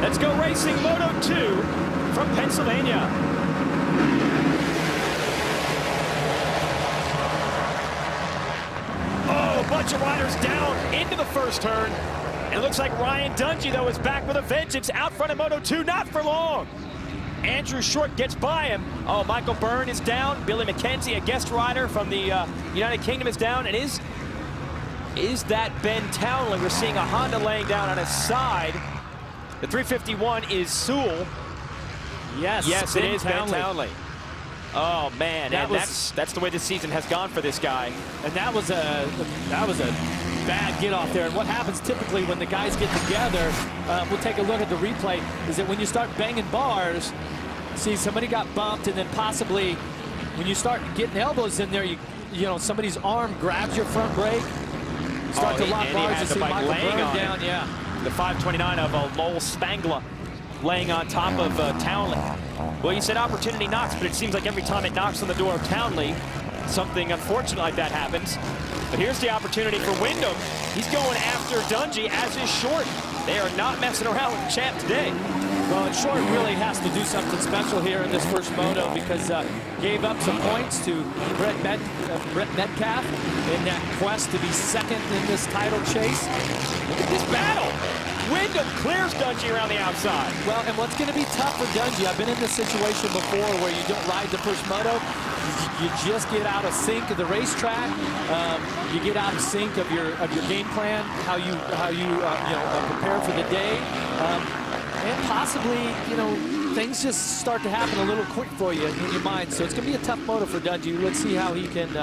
Let's go racing Moto 2 from Pennsylvania. Oh, a bunch of riders down into the first turn. And it looks like Ryan Dungey, though, is back with a vengeance out front of Moto 2, not for long. Andrew Short gets by him. Oh, Michael Byrne is down. Billy McKenzie, a guest rider from the United Kingdom, is down. And is that Ben Townley? We're seeing a Honda laying down on his side. The 351 is Sewell. Yes, it is Ben Townley. Oh man, that's the way this season has gone for this guy. And that was a bad get off there. And what happens typically when the guys get together, we'll take a look at the replay, is that when you start banging bars, see somebody got bumped, and then possibly when you start getting elbows in there, you know somebody's arm grabs your front brake, start to lock bars. You see Michael Byrne down, yeah. The 529 of Lowell Spangler laying on top of Townley. Well, you said opportunity knocks, but it seems like every time it knocks on the door of Townley, something unfortunate like that happens. But here's the opportunity for Windham. He's going after Dungey, as is Short. They are not messing around with the champ today. Well, and Short really has to do something special here in this first moto, because gave up some points to Brett Metcalfe in that quest to be second in this title chase. Look at this battle. Windham clears Dungey around the outside. Well, and what's going to be tough for Dungey, I've been in this situation before where you don't ride the first moto. You just get out of sync of the racetrack. You get out of sync of your game plan, how you prepare for the day, and possibly things just start to happen a little quick for you in your mind. So it's going to be a tough moto for Dungey. Let's see how he can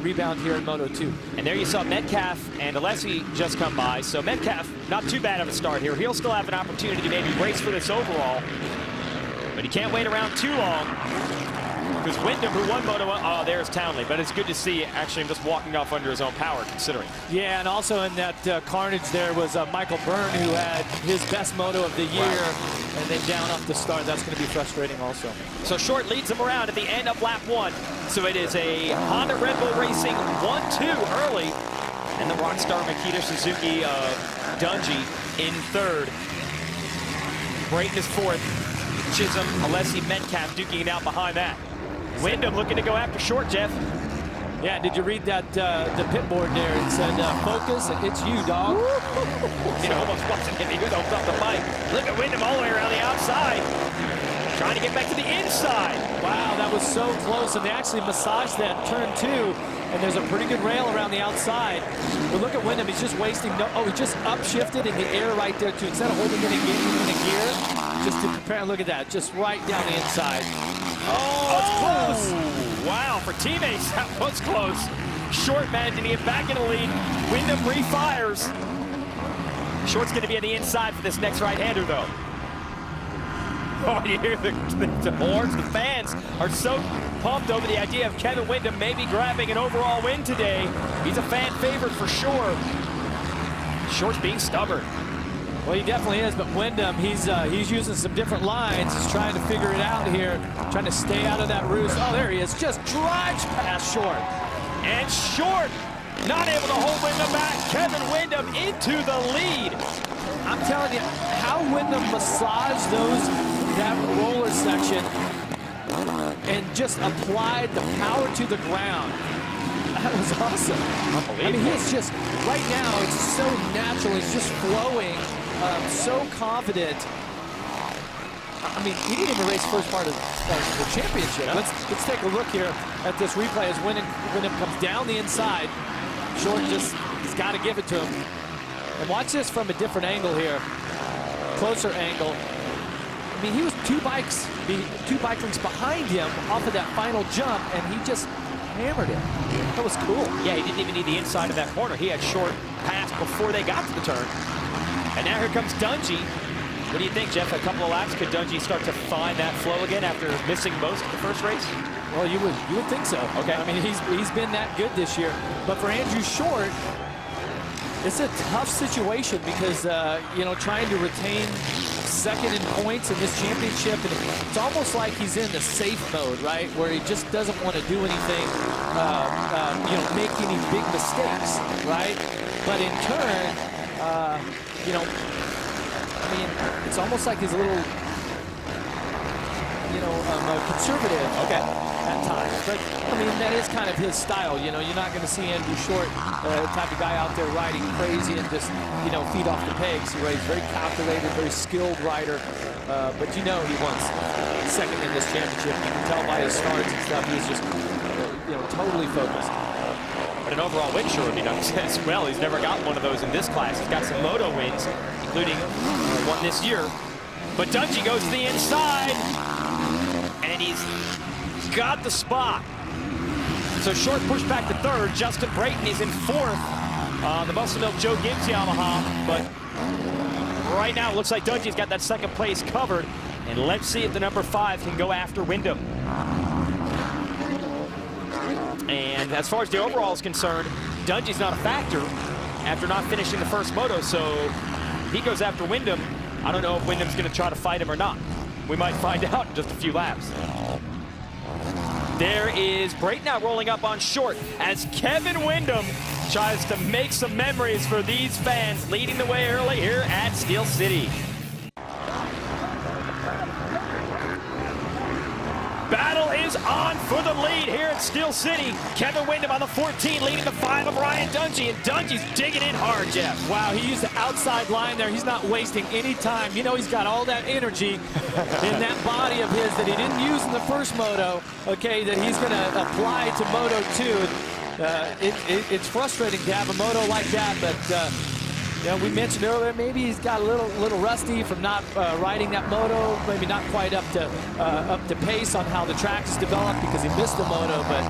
rebound here in Moto 2. And there you saw Metcalfe and Alessi just come by. So Metcalfe, not too bad of a start here. He'll still have an opportunity to maybe race for this overall, but he can't wait around too long. Because Windham, who won Moto 1, oh, there's Townley. But it's good to see, actually, him just walking off under his own power, considering. Yeah, and also in that carnage there was Michael Byrne, who had his best moto of the year, and then down off the start. That's going to be frustrating also. So Short leads him around at the end of lap 1. So it is a Honda Red Bull Racing 1-2 early. And the Rockstar Makita Suzuki Dungey in third. Brayton is fourth. Chisholm, Alessi, Metcalfe duking it out behind that. Windham looking to go after Short, Jeff. Yeah, did you read that the pit board there? It said, focus, it's you, dog. Almost wasn't him. He goes off the bike. Look at Windham all the way around the outside. Trying to get back to the inside. Wow, that was so close. And they actually massaged that turn 2. And there's a pretty good rail around the outside. But look at Windham. He's just wasting he just upshifted in the air right there, too. Instead of holding it in a gear, just to prepare. Look at that. Just right down the inside. Oh, it's close. Wow, for teammates, that was close. Short managing to get back in the lead. Windham refires. Short's going to be on the inside for this next right-hander, though. Oh, you hear the horns. The fans are so pumped over the idea of Kevin Windham maybe grabbing an overall win today. He's a fan favorite for sure. Short's being stubborn. Well, he definitely is, but Windham, he's using some different lines. He's trying to figure it out here, trying to stay out of that roost. Oh, there he is, just drives past Short. And Short not able to hold Windham back. Kevin Windham into the lead. I'm telling you, how Windham massaged that roller section and just applied the power to the ground. That was awesome. I mean, he's just, right now, it's so natural. He's just flowing, so confident. I mean, he didn't even race first part of the championship. Let's take a look here at this replay as Windham comes down the inside. Short he's got to give it to him. And watch this from a different angle here. Closer angle. I mean, he was two bike lengths behind him off of that final jump, and he just hammered it. That was cool. Yeah, he didn't even need the inside of that corner. He had Short pass before they got to the turn. And now here comes Dungey. What do you think, Jeff? A couple of laps, could Dungey start to find that flow again after missing most of the first race? Well, you would think so. Okay. I mean, he's been that good this year. But for Andrew Short, it's a tough situation because trying to retain second in points in this championship, and it's almost like he's in the safe mode, right, where he just doesn't want to do anything, make any big mistakes, right? But in turn, I mean, it's almost like he's a little, you know, conservative. Okay. At times, but I mean that is kind of his style. You know, you're not going to see Andrew Short, type of guy out there riding crazy and just, you know, feet off the pegs. He's very calculated, very skilled rider. But you know, he wants second in this championship. You can tell by his starts and stuff. He's just, you know, totally focused. But an overall win sure would be nice as well. He's never got one of those in this class. He's got some moto wins, including one this year. But Dungey goes to the inside, and he's got the spot. So Short pushed back to third. Justin Brayton is in fourth. The Muscle Milk Joe Gibbs Yamaha. But right now it looks like Dungey's got that second place covered. And let's see if the number 5 can go after Windham. And as far as the overall is concerned, Dungey's not a factor after not finishing the first moto. So he goes after Windham. I don't know if Windham's going to try to fight him or not. We might find out in just a few laps. There is Brayton now rolling up on Short as Kevin Windham tries to make some memories for these fans, leading the way early here at Steel City. Battle is on for the lead here at Steel City. Kevin Windham on the 14, leading the 5 of Ryan Dungey, and Dungey's digging in hard, Jeff. Wow, he used the outside line there. He's not wasting any time. You know, he's got all that energy in that body of his that he didn't use in the first moto, okay, that he's going to apply to Moto 2. It's frustrating to have a moto like that, but you know, we mentioned earlier, maybe he's got a little rusty from not riding that moto, maybe not quite up to pace on how the track is developed because he missed the moto, but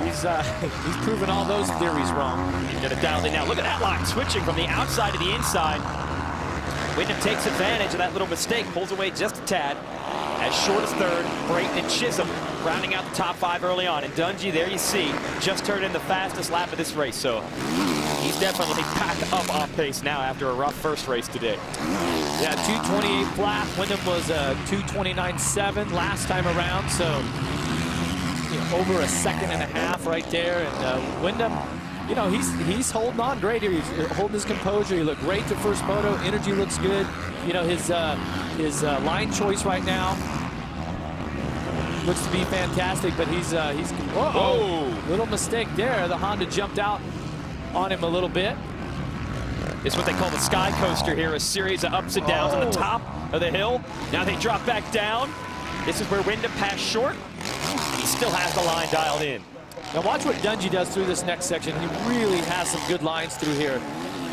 he's proven all those theories wrong. He's going to dial it now. Look at that line switching from the outside to the inside. Windham takes advantage of that little mistake, pulls away just a tad. As Short is third, Brayton and Chisholm rounding out the top 5 early on. And Dungey, there you see, just turned in the fastest lap of this race. So he's definitely back up on pace now after a rough first race today. Yeah, 2:28 flat. Windham was 2:29.7 last time around. So you know, over a second and a half right there. And Windham, you know, he's holding on great here. He's holding his composure. He looked great the first moto. Energy looks good. You know, his line choice right now looks to be fantastic. But he's whoa, little mistake there. The Honda jumped out on him a little bit. It's what they call the sky coaster here, a series of ups and downs on the top of the hill. Now they drop back down. This is where Windham passed Short. He still has the line dialed in. Now watch what Dungey does through this next section. He really has some good lines through here.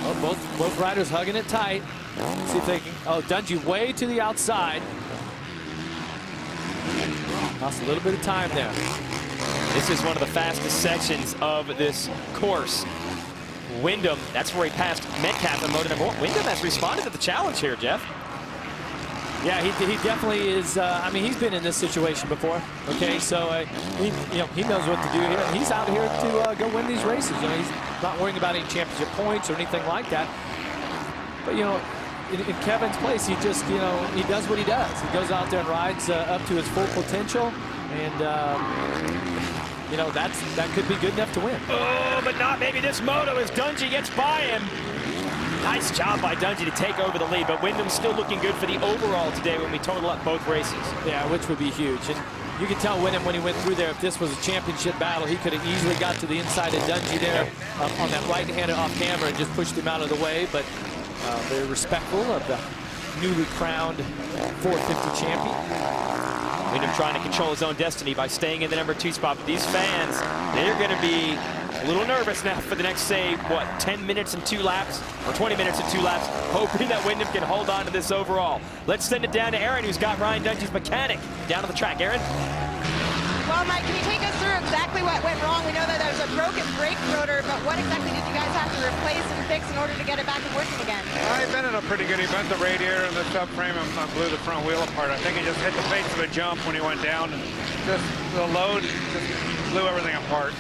Oh, both riders hugging it tight. See if they can. Oh, Dungey way to the outside. Lost a little bit of time there. This is one of the fastest sections of this course. Windham, that's where he passed Metcalfe in moto number 1. Windham has responded to the challenge here, Jeff. Yeah, he definitely is. I mean, he's been in this situation before. Okay, so he knows what to do here. And he's out here to go win these races. You know, he's not worrying about any championship points or anything like that. But you know, in Kevin's place, he just he does what he does. He goes out there and rides up to his full potential, and you know that could be good enough to win. Oh, but not maybe this moto as Dungey gets by him. Nice job by Dungey to take over the lead, but Windham's still looking good for the overall today when we total up both races. Yeah, which would be huge. And you can tell Windham when he went through there, if this was a championship battle, he could have easily got to the inside of Dungey there on that right-handed off camera and just pushed him out of the way. But very respectful of the newly crowned 450 champion. Windham trying to control his own destiny by staying in the number 2 spot. But these fans, they're going to be a little nervous now for the next, say, what, 10 minutes and 2 laps, or 20 minutes and 2 laps, hoping that Windham can hold on to this overall. Let's send it down to Aaron, who's got Ryan Dungey's mechanic down on the track. Aaron? Well, Mike, can you take us through exactly what went wrong? We know that there was a broken brake rotor, but what exactly did you guys have to replace and fix in order to get it back and working again? I've been in a pretty good. He bent the radiator and the subframe and blew the front wheel apart. I think he just hit the face of a jump when he went down, and just the load just blew everything apart.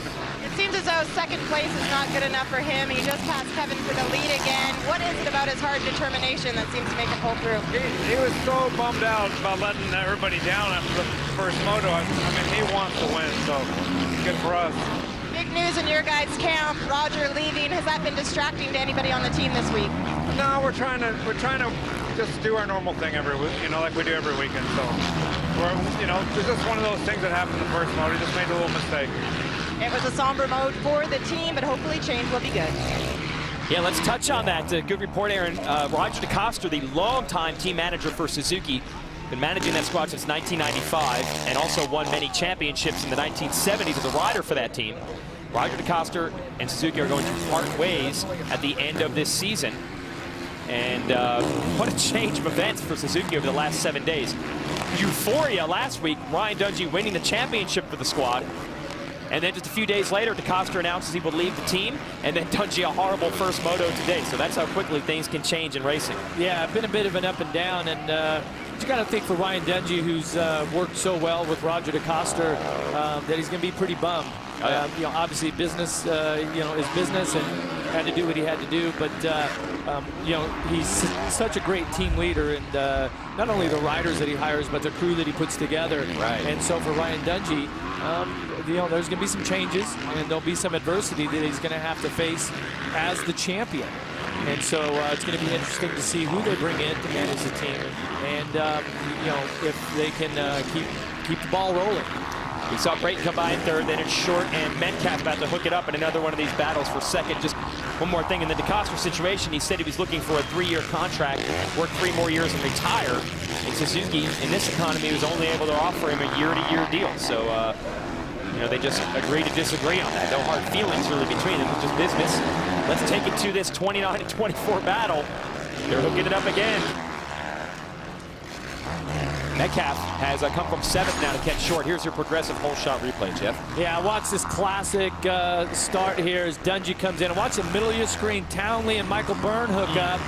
It seems as though second place is not good enough for him. He just passed Kevin for the lead again. What is it about his hard determination that seems to make him pull through? He was so bummed out about letting everybody down after the first moto. I mean, he wants to win, so good for us. Big news in your guys' camp, Roger leaving. Has that been distracting to anybody on the team this week? No, we're trying to just do our normal thing every week, you know, like we do every weekend. So, you know, it's just one of those things that happened in the first mode. He just made a little mistake. It was a somber mode for the team, but hopefully change will be good. Yeah, let's touch on that. Good report, Aaron. Roger DeCoster, the longtime team manager for Suzuki, been managing that squad since 1995 and also won many championships in the 1970s as a rider for that team. Roger DeCoster and Suzuki are going to part ways at the end of this season. And what a change of events for Suzuki over the last 7 days. Euphoria last week, Ryan Dungey winning the championship for the squad. And then just a few days later, DeCoster announces he will leave the team, and then Dungey a horrible first moto today. So that's how quickly things can change in racing. Yeah, been a bit of an up and down, and you got to think for Ryan Dungey, who's worked so well with Roger DeCoster, that he's going to be pretty bummed. You know, obviously business, you know, is business, and had to do what he had to do. But you know, he's such a great team leader, and not only the riders that he hires, but the crew that he puts together. Right. And so for Ryan Dungey, you know, there's going to be some changes, and there'll be some adversity that he's going to have to face as the champion. And so it's going to be interesting to see who they bring in to manage the team, and you know, if they can keep the ball rolling. We saw Brayton come by in third, then it's Short and Metcalfe about to hook it up in another one of these battles for second. Just one more thing in the DeCoster situation, he said he was looking for a 3-year contract, work 3 more years and retire. And Suzuki, in this economy, was only able to offer him a year-to-year deal. So, you know, they just agree to disagree on that. No hard feelings really between them, it's just business. Let's take it to this 29-24 battle. They're hooking it up again. Metcalfe has come from 7th now to catch Short. Here's your progressive whole shot replay, Jeff. Yeah, watch this classic start here as Dungey comes in. Watch the middle of your screen. Townley and Michael Byrne hook up.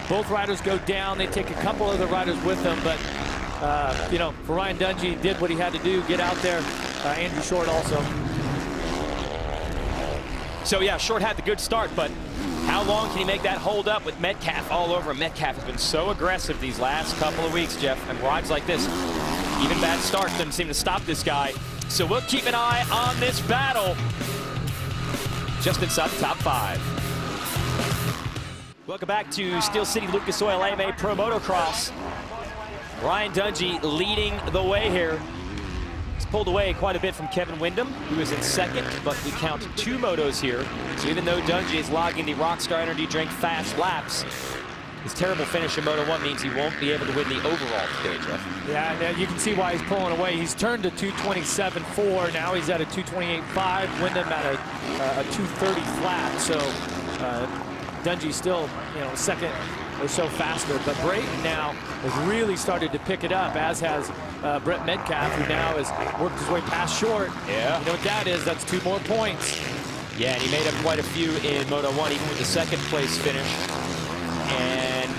Both riders go down. They take a couple other riders with them, but you know, for Ryan Dungey, did what he had to do, get out there. Andrew Short also. So yeah, Short had the good start, but how long can he make that hold up with Metcalfe all over him? Metcalfe has been so aggressive these last couple of weeks, Jeff, and rides like this, even bad starts doesn't seem to stop this guy. So we'll keep an eye on this battle just inside the top 5. Welcome back to Steel City Lucas Oil AMA Pro Motocross. Ryan Dungey leading the way here. He's pulled away quite a bit from Kevin Windham, who is in 2nd, but we count 2 motos here. So even though Dungey is logging the Rockstar Energy Drink fast laps, his terrible finish in Moto 1 means he won't be able to win the overall today, Jeff. Yeah, you can see why he's pulling away. He's turned to 227.4. Now he's at a 228.5. Windham at a 230 flat. So Dungey still, you know, 2nd or so faster, but Brayton now has really started to pick it up, as has Brett Metcalfe, who now has worked his way past Short. Yeah. You know what that is? That's 2 more points. Yeah, and he made up quite a few in Moto 1, even with the 2nd place finish, and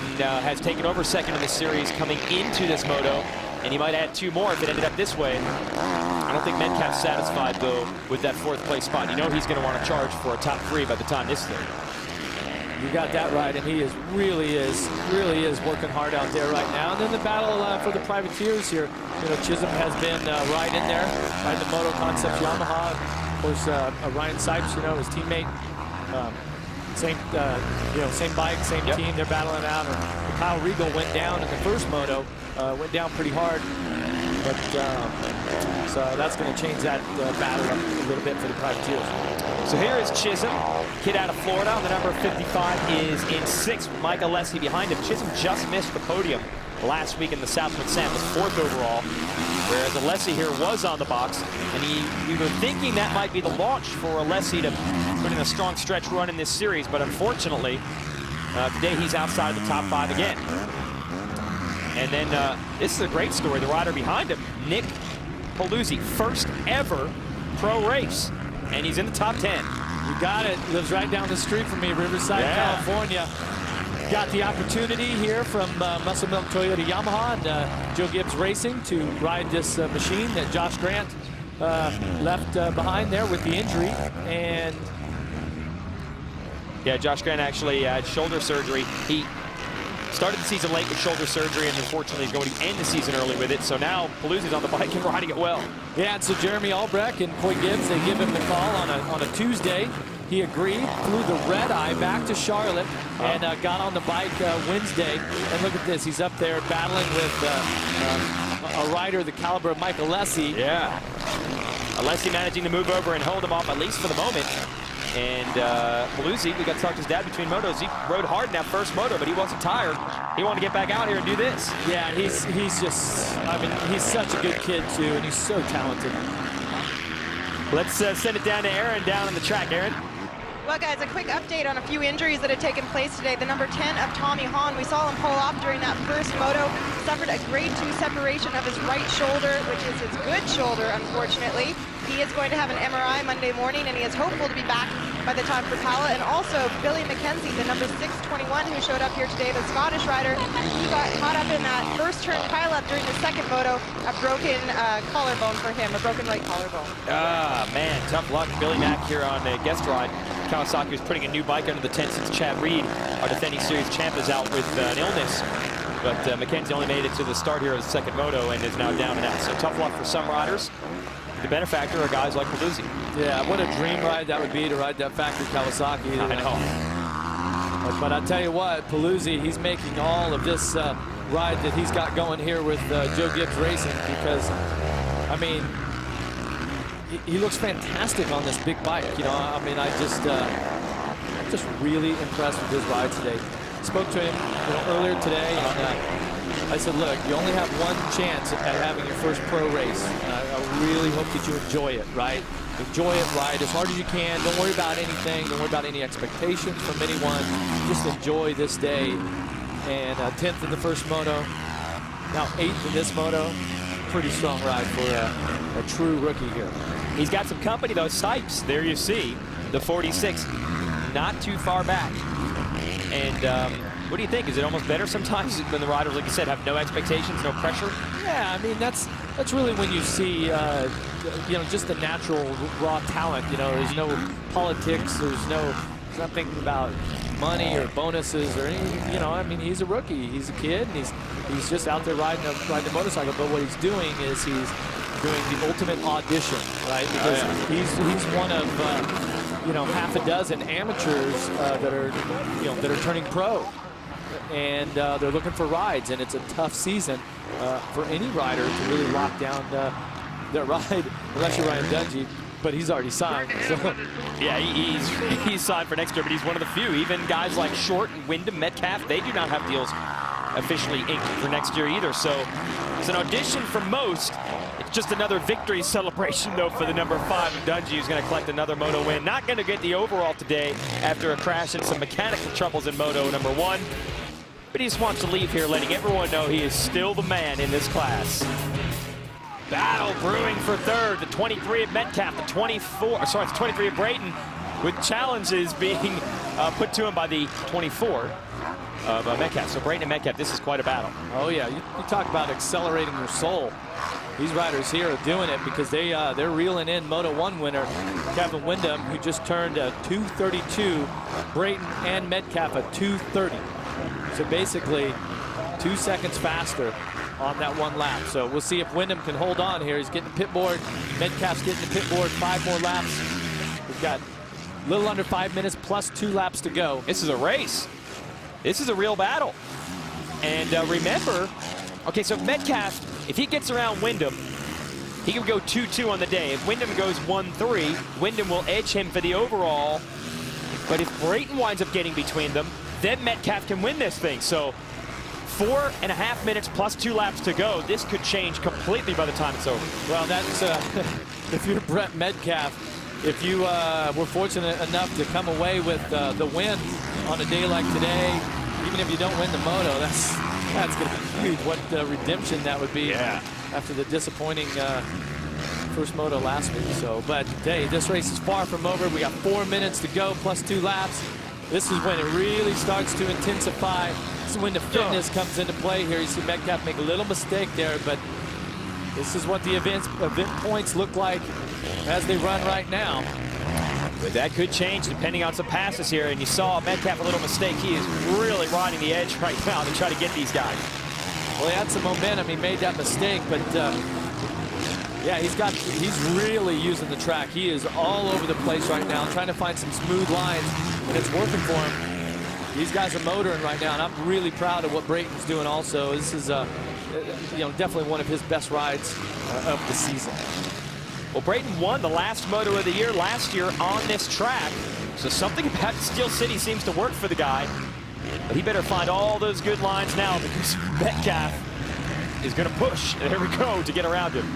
has taken over 2nd in the series coming into this Moto, and he might add 2 more if it ended up this way. I don't think Metcalfe's satisfied, though, with that 4th place spot. You know he's going to want to charge for a top 3 by the time this thing. You got that right, and he really is working hard out there right now. And then the battle for the privateers here. You know, Chisholm has been right in there, right in the Moto Concepts Yamaha. Of course, Ryan Sipes, you know, his teammate, same, you know, same bike, same team. They're battling out. And Kyle Regal went down in the first Moto, went down pretty hard. But so that's going to change that battle up a little bit for the privateers. So here is Chisholm, kid out of Florida. The number 55 is in 6th with Mike Alessi behind him. Chisholm just missed the podium last week in the Southwood Sam, was 4th overall, whereas Alessi here was on the box. And we were thinking that might be the launch for Alessi to put in a strong stretch run in this series, but unfortunately, today he's outside of the top 5 again. And then this is a great story. The rider behind him, Nick Paluzzi, first ever pro race. And he's in the top 10. You got it. Lives right down the street from me, Riverside, California. Got the opportunity here from Muscle Milk Toyota Yamaha and Joe Gibbs Racing to ride this machine that Josh Grant left behind there with the injury. And yeah, Josh Grant actually had shoulder surgery. He started the season late with shoulder surgery, and unfortunately is going to end the season early with it. So now Paluzzi's on the bike and riding it well. Yeah, and so Jeremy Albrecht and Coy Gibbs, they give him the call on a Tuesday. he agreed, flew the red eye back to Charlotte, and got on the bike Wednesday. And look at this, he's up there battling with a rider the caliber of Mike Alessi. Yeah. Alessi managing to move over and hold him off, at least for the moment. And Paluzzi, we got to talk to his dad between motos. He rode hard in that first moto, but he wasn't tired. He wanted to get back out here and do this. Yeah, he's just, I mean, he's such a good kid, too, and he's so talented. Let's send it down to Aaron down on the track. Aaron? Well, guys, a quick update on a few injuries that had taken place today. The number 10 of Tommy Hahn, we saw him pull off during that first moto, suffered a grade 2 separation of his right shoulder, which is his good shoulder, unfortunately. He is going to have an MRI Monday morning, and he is hopeful to be back by the time for Pala. And also, Billy McKenzie, the number 621 who showed up here today, the Scottish rider, he got caught up in that first turn pileup during the second moto, a broken collarbone for him, a broken right collarbone. Ah, man, tough luck. Billy Mack here on a guest ride. Kawasaki was putting a new bike under the tent since Chad Reed, our defending series champ, is out with an illness. But McKenzie only made it to the start here of the second moto and is now down and out. So tough luck for some riders. The benefactor are guys like Paluzzi. Yeah, what a dream ride that would be to ride that factory Kawasaki. I know. But I tell you what, Paluzzi, he's making all of this ride that he's got going here with Joe Gibbs Racing, because, I mean, he looks fantastic on this big bike. You know, I mean, I'm just really impressed with his ride today. Spoke to him, you know, earlier today, and I said, look, you only have one chance at having your first pro race. I really hope that you enjoy it, right? Enjoy it, ride as hard as you can. Don't worry about anything. Don't worry about any expectations from anyone. Just enjoy this day. And 10th in the first moto, now 8th in this moto. Pretty strong ride for a true rookie here. He's got some company, though. Sipes, there you see, the 46, not too far back. And what do you think? Is it almost better sometimes when the riders, like you said, have no expectations, no pressure? Yeah, I mean, that's really when you see, you know, just the natural raw talent. You know, there's no politics, there's nothing about money or bonuses or anything. You know, I mean, he's a rookie, he's a kid, and he's just out there riding a motorcycle. But what he's doing is he's doing the ultimate audition, right? Because he's one of you know, half a dozen amateurs that are turning pro. And they're looking for rides, and it's a tough season for any rider to really lock down their ride, unless you're Ryan Dungey, but he's already signed. So. Yeah, he's signed for next year, but he's one of the few. Even guys like Short and Windham, Metcalfe, they do not have deals officially inked for next year either. So it's an audition for most. It's just another victory celebration, though, for the number 5, Dungey, who's going to collect another moto win. Not going to get the overall today after a crash and some mechanical troubles in moto number 1. But he just wants to leave here, letting everyone know he is still the man in this class. Battle brewing for third. The 23 of Metcalfe, the 23 of Brayton, with challenges being put to him by the 24 of Metcalfe. So Brayton and Metcalfe, this is quite a battle. Oh yeah, you talk about accelerating your soul. These riders here are doing it because they're reeling in Moto 1 winner Kevin Windham, who just turned a 2:32. Brayton and Metcalfe a 2:30. So basically 2 seconds faster on that one lap. So we'll see if Windham can hold on here. He's getting the pit board. Metcalfe's getting the pit board. 5 more laps. We've got a little under 5 minutes plus 2 laps to go. This is a race. This is a real battle. And remember, okay, so Metcalfe, if he gets around Windham, he can go 2-2 on the day. If Windham goes 1-3, Windham will edge him for the overall. But if Brayton winds up getting between them, then Metcalfe can win this thing. So 4.5 minutes plus 2 laps to go. This could change completely by the time it's over. Well, that's if you're Brett Metcalfe, if you were fortunate enough to come away with the win on a day like today, even if you don't win the moto, that's going to be huge. What redemption that would be after the disappointing first moto last week. So, but hey, this race is far from over. We got 4 minutes to go plus 2 laps. This is when it really starts to intensify. This is when the fitness comes into play here. You see Metcalfe make a little mistake there, but this is what the event points look like as they run right now. But that could change depending on some passes here. And you saw Metcalfe a little mistake. He is really riding the edge right now to try to get these guys. Well, he had some momentum. He made that mistake, but Yeah, he's really using the track. He is all over the place right now, trying to find some smooth lines, and it's working for him. These guys are motoring right now, and I'm really proud of what Brayton's doing also. This is, definitely one of his best rides of the season. Well, Brayton won the last Moto of the year last year on this track, so something about Steel City seems to work for the guy. But he better find all those good lines now, because Metcalfe is going to push. And there we go to get around him.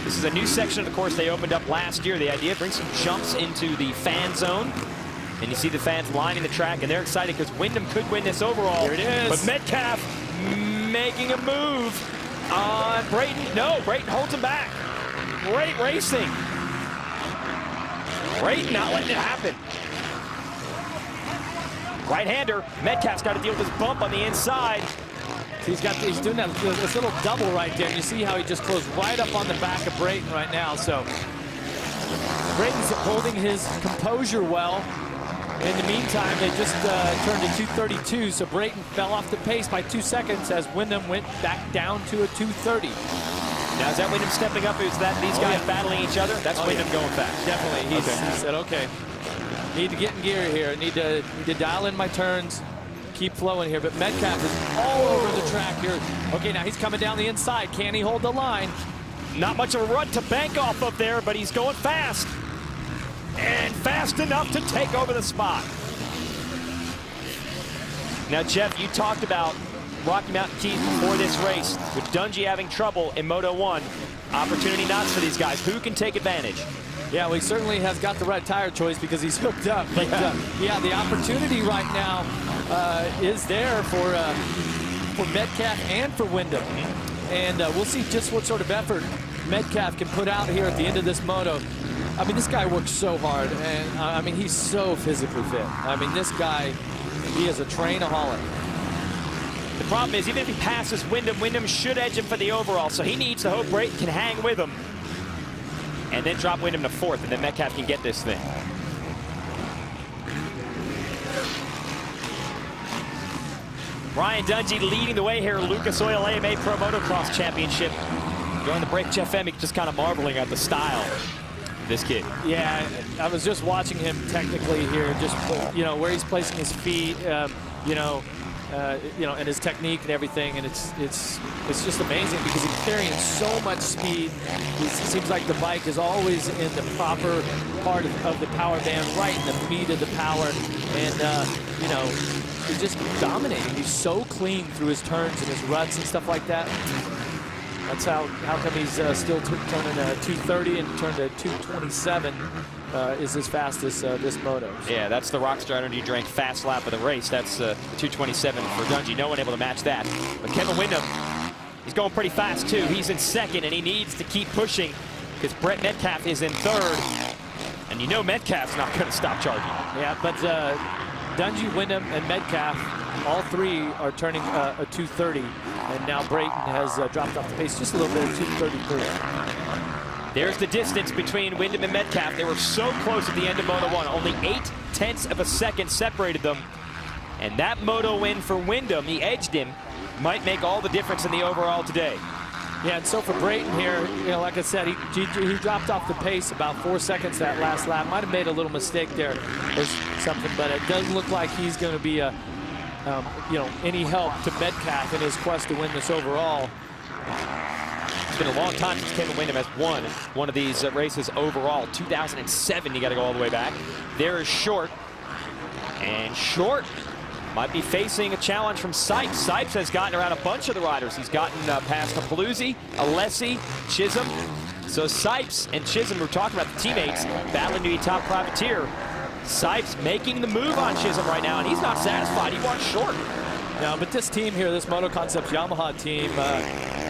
This is a new section of the course they opened up last year. The idea, bring some jumps into the fan zone. And you see the fans lining the track, and they're excited because Windham could win this overall. Here it is. But Metcalfe making a move on Brayton. No, Brayton holds him back. Great racing. Brayton not letting it happen. Right-hander, Metcalfe's got to deal with this bump on the inside. He's doing this little double right there. You see how he just closed right up on the back of Brayton right now. So Brayton's holding his composure well. In the meantime, they just turned to 2:32, so Brayton fell off the pace by 2 seconds as Windham went back down to a 2:30. Now, is that Windham stepping up? Is that these guys battling each other? That's Windham going fast. Definitely. He said, okay, need to get in gear here. Need to dial in my turns, keep flowing here. But Metcalfe is all over the track here. Okay, now he's coming down the inside. Can he hold the line? Not much of a run to bank off of there, but he's going fast. And fast enough to take over the spot. Now, Jeff, you talked about Rocky Mountain Keys before this race, with Dungey having trouble in Moto 1. Opportunity knocks for these guys. Who can take advantage? Yeah, well, he certainly has got the right tire choice because he's hooked up. But yeah, the opportunity right now is there for Metcalfe and for Windham. And we'll see just what sort of effort Metcalfe can put out here at the end of this moto. I mean, this guy works so hard, and I mean, he's so physically fit. I mean, this guy, he is a trainaholic. The problem is, even if he passes Windham, Windham should edge him for the overall, so he needs to hope Brayton can hang with him and then drop Windham to 4th, and then Metcalfe can get this thing. Ryan Dungey leading the way here, Lucas Oil AMA Pro Motocross Championship. During the break, Jeff Emig just kind of marveling at the style of this kid. Yeah, I was just watching him technically here, just where he's placing his feet, and his technique and everything, and it's just amazing because he's carrying so much speed. It seems like the bike is always in the proper part of the power band, right in the meat of the power, and he's just dominating. He's so clean through his turns and his ruts and stuff like that. That's how come he's still turning 230 and turned to 227 is as fast as this moto. So. Yeah, that's the Rockstar Energy Drink fast lap of the race. That's the 227 for Dungey. No one able to match that. But Kevin Windham, he's going pretty fast too. He's in 2nd, and he needs to keep pushing because Brett Metcalfe is in 3rd. And you know Metcalfe's not going to stop charging. Yeah, but Dungey, Windham, and Metcalfe, all three are turning a 230. And now Brayton has dropped off the pace just a little bit, 233. There's the distance between Windham and Metcalfe. They were so close at the end of Moto 1. Only 0.8 of a second separated them. And that Moto win for Windham, he edged him, might make all the difference in the overall today. Yeah, and so for Brayton here, like I said, he dropped off the pace about 4 seconds that last lap. Might have made a little mistake there or something, but it doesn't look like he's going to be any help to Metcalfe in his quest to win this overall. It's been a long time since Kevin Windham has won one of these races overall. 2007, you got to go all the way back. There is Short, and Short might be facing a challenge from Sipes. Sipes has gotten around a bunch of the riders. He's gotten past Paluzzi, Alessi, Chisholm. So Sipes and Chisholm, we're talking about the teammates, battling to be top privateer. Sipes making the move on Chisholm right now, and he's not satisfied. He wants Short. No, but this team here, this Moto Concepts Yamaha team,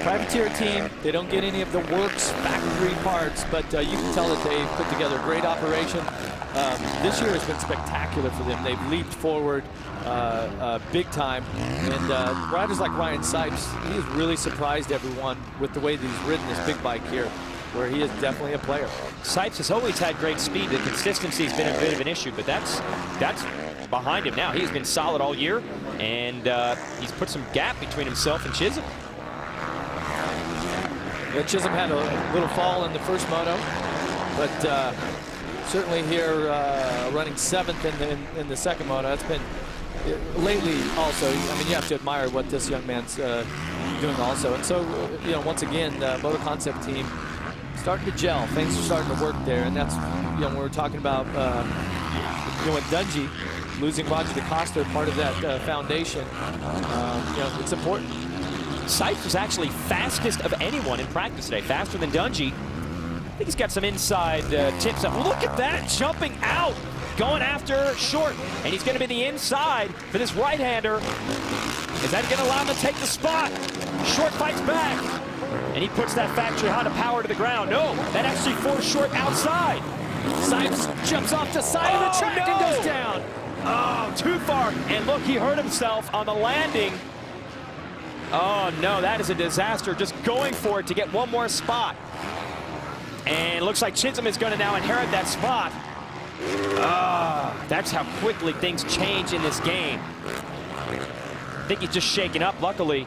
privateer team, they don't get any of the works factory parts, but you can tell that they've put together a great operation. This year has been spectacular for them. They've leaped forward big time. And riders like Ryan Sipes, he has really surprised everyone with the way that he's ridden this big bike here, where he is definitely a player. Sipes has always had great speed. The consistency has been a bit of an issue, but that's behind him now. He's been solid all year, and he's put some gap between himself and Chisholm. Chisholm had a little fall in the first moto, but certainly here running 7th in the second moto. That's been lately also. I mean, you have to admire what this young man's doing also. And so, you know, once again, the Moto Concept team starting to gel. Things are starting to work there, and that's, you know, when we're talking about you know, with Dungey losing Roger DeCosta, part of that foundation. You know, it's important. Sipes was actually fastest of anyone in practice today, faster than Dungey. I think he's got some inside tips up. Look at that, jumping out, going after Short, and he's going to be the inside for this right-hander. Is that going to allow him to take the spot? Short fights back, and he puts that factory Honda power to the ground. No, that actually forced Short outside. Sipes jumps off the side of the track and goes down. Oh, too far. And look, he hurt himself on the landing. Oh, no, that is a disaster. Just going for it to get one more spot. And it looks like Chisholm is going to now inherit that spot. That's how quickly things change in this game. I think he's just shaken up, luckily.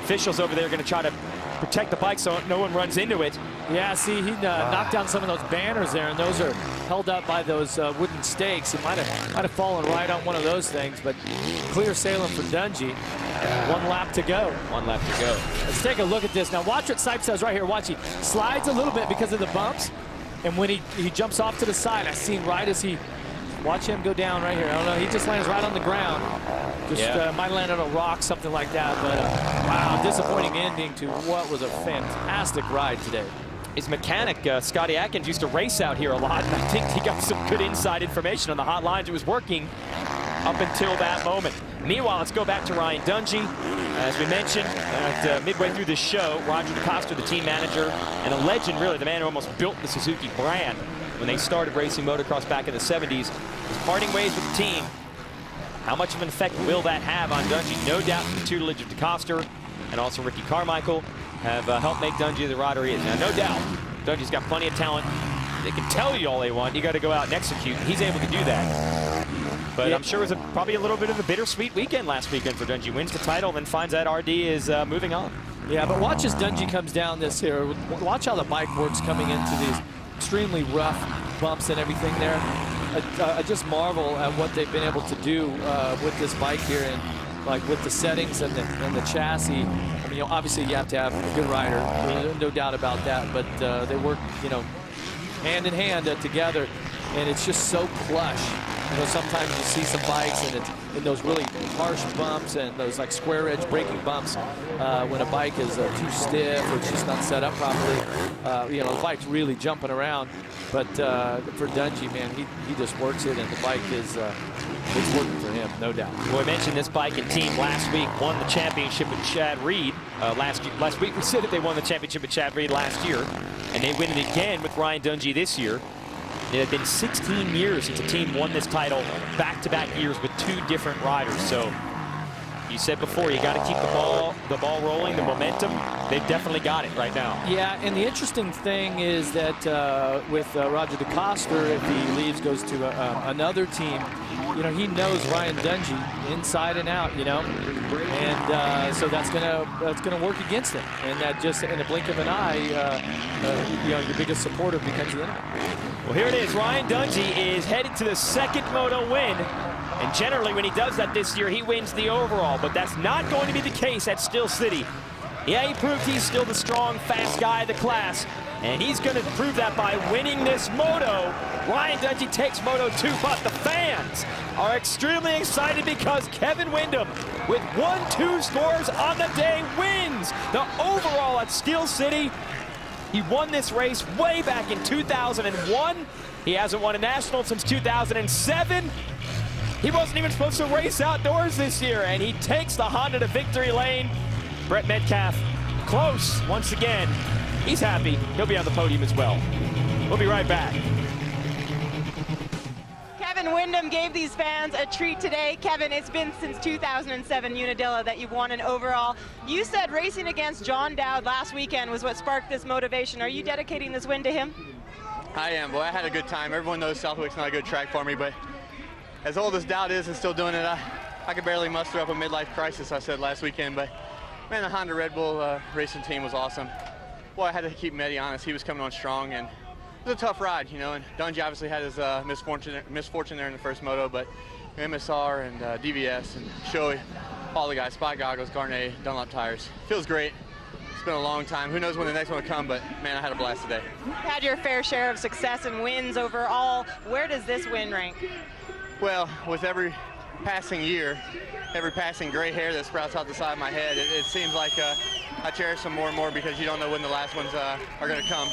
Officials over there are going to try to protect the bike so no one runs into it. Yeah, see, he knocked down some of those banners there, and those are held up by those wooden stakes. He might have fallen right on one of those things, but clear sailing for Dungey. 1 lap to go. 1 lap to go. Let's take a look at this. Now watch what Sipes does right here. Watch, he slides a little bit because of the bumps, and when he jumps off to the side, I see right as he, watch him go down right here. I don't know, he just lands right on the ground. Just might land on a rock, something like that, but wow, disappointing ending to what was a fantastic ride today. His mechanic, Scotty Atkins, used to race out here a lot, and I think he got some good inside information on the hot lines. It was working up until that moment. Meanwhile, let's go back to Ryan Dungey. As we mentioned, midway through this show, Roger DeCosta, the team manager, and a legend, really, the man who almost built the Suzuki brand when they started racing motocross back in the 70s, is parting ways with the team. How much of an effect will that have on Dungey? No doubt the tutelage of DeCosta and also Ricky Carmichael have helped make Dungey the rider he is. Now, no doubt, Dungey's got plenty of talent. They can tell you all they want. You got to go out and execute. He's able to do that. But I'm sure it was probably a little bit of a bittersweet weekend last weekend for Dungey. Wins the title, then finds that RD is moving on. Yeah, but watch as Dungey comes down this here. Watch how the bike works coming into these extremely rough bumps and everything there. I just marvel at what they've been able to do with this bike here, and like with the settings and the chassis. I mean, you know, obviously you have to have a good rider, no doubt about that. But they work, you know, hand in hand together, and it's just so plush. You know, sometimes you see some bikes and it's in those really harsh bumps and those like square edge braking bumps when a bike is too stiff or it's just not set up properly. You know, the bike's really jumping around. But for Dungey, man, he just works it, and the bike is it's working for him, no doubt. Well, we mentioned this bike and team last week won the championship with Chad Reed. Last week we said that they won the championship with Chad Reed last year, and they win it again with Ryan Dungey this year. It had been 16 years since a team won this title back-to-back years with 2 different riders. So you said before, you got to keep the ball rolling, the momentum. They've definitely got it right now. Yeah, and the interesting thing is that with Roger DeCosta, if he leaves, goes to another team, you know, he knows Ryan Dungey inside and out, you know, and so that's gonna work against him, and that just in a blink of an eye, you know, your biggest supporter becomes the enemy. Well, here it is. Ryan Dungey is headed to the 2nd moto win. And generally, when he does that this year, he wins the overall. But that's not going to be the case at Still City. Yeah, he proved he's still the strong, fast guy of the class. And he's going to prove that by winning this moto. Ryan Dungey takes Moto 2, but the fans are extremely excited because Kevin Windham, with 1-2 scores on the day, wins the overall at Steel City. He won this race way back in 2001. He hasn't won a national since 2007. He wasn't even supposed to race outdoors this year, and he takes the Honda to victory lane. Brett Metcalfe, close once again. He's happy. He'll be on the podium as well. We'll be right back. Kevin Windham gave these fans a treat today. Kevin, it's been since 2007 Unadilla that you've won an overall. You said racing against John Dowd last weekend was what sparked this motivation. Are you dedicating this win to him? I am. Boy, I had a good time. Everyone knows Southwick's not a good track for me, but as old as Dowd is and still doing it, I could barely muster up a midlife crisis, I said last weekend. But man, the Honda Red Bull racing team was awesome. boy, I had to keep Medi honest. He was coming on strong, and it was a tough ride, you know. And Dungey obviously had his misfortune there in the first moto, but MSR and DVS and Shoei, all the guys, Spot Goggles, Garnet, Dunlop tires. Feels great. It's been a long time. Who knows when the next one will come, but man, I had a blast today. You've had your fair share of success and wins overall. Where does this win rank? Well, with every passing year, every passing gray hair that sprouts out the side of my head, it seems like I cherish them more and more because you don't know when the last ones are going to come.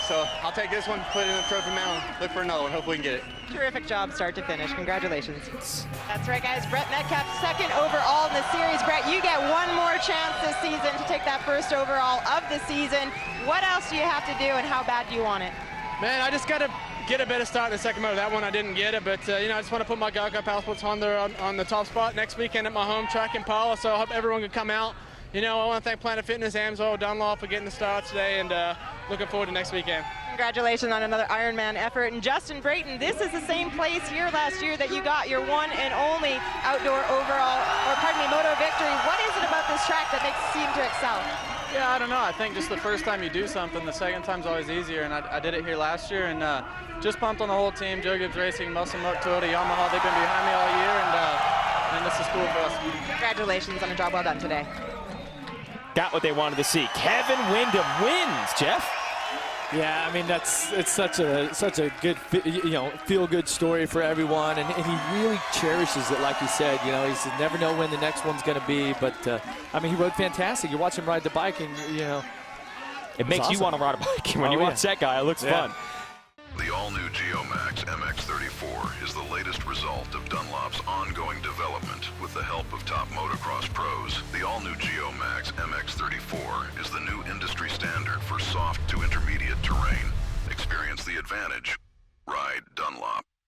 So I'll take this one, put it in the trophy mound, look for another one. Hopefully we can get it. Terrific job start to finish. Congratulations. That's right, guys. Brett Metcalfe, second overall in the series. Brett, you get one more chance this season to take that first overall of the season. What else do you have to do, and how bad do you want it? Man, I just got to get a better start in the second moto. That one I didn't get it, but you know, I just want to put my Geico Power Sports Honda on the top spot next weekend at my home track in Pala, so I hope everyone can come out. You know, I want to thank Planet Fitness, Amsoil, Dunlop for getting the start today, and looking forward to next weekend. Congratulations on another Ironman effort. And Justin Brayton, this is the same place here last year that you got your one and only outdoor overall, or pardon me, moto victory. What is it about this track that makes you seem to excel? Yeah, I don't know. I think just the first time you do something, the second time's always easier, and I did it here last year, and just pumped on the whole team. Joe Gibbs Racing, Muscle Milk, Toyota, Yamaha, they've been behind me all year, and this is cool for us. Congratulations on a job well done today. Got what they wanted to see. Kevin Windham wins, Jeff. Yeah, I mean, it's such a good, you know, feel-good story for everyone, and he really cherishes it, like you said. You know, he says never know when the next one's going to be, but I mean, he rode fantastic. You watch him ride the bike, and you know, it makes you want to ride a bike when you watch that guy. It looks fun. The all-new Geomax MX34 is the latest result of Dunlop's ongoing development with the help of top motocross pros. The all-new Geomax MX34 is the new industry standard for soft to intermediate terrain. Experience the advantage. Ride Dunlop.